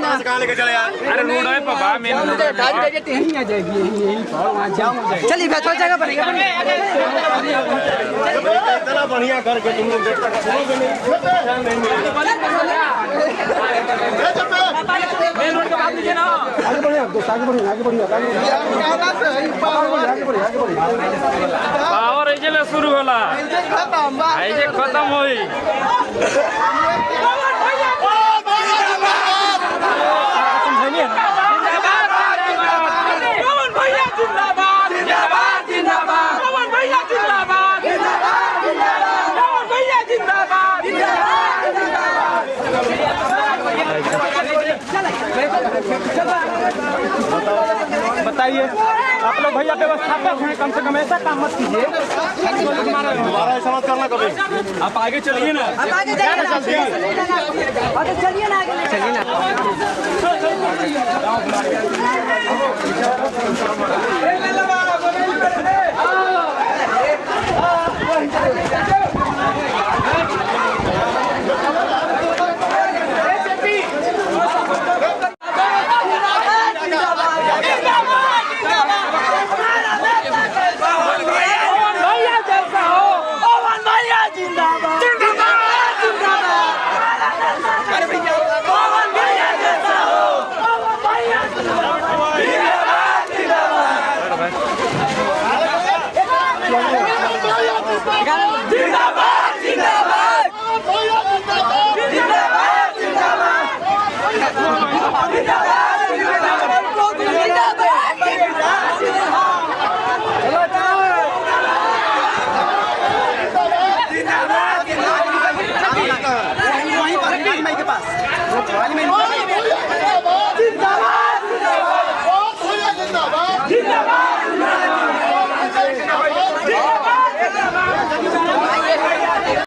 कहाँ लेके चले यार? अरे रोड है पापा मेन रोड है। यहीं आ जाएगी यहीं चलिए थोड़ा जगह बनेगा इतना बढ़िया करके तुम लोग मेन रोड के बाद लीजिए ना। आगे बढ़िए आगे बढ़िए आगे बढ़िए आगे बढ़िए पावर ऐसे ले शुरू होला ऐसे खत्म होई। बताइए आप लोग भैया व्यवस्थापक हैं, कम से कम ऐसा काम मत कीजिए। हमारा ऐसा मत करना कभी। आप आगे चलिए ना। आगे चलिए ना चलिए ना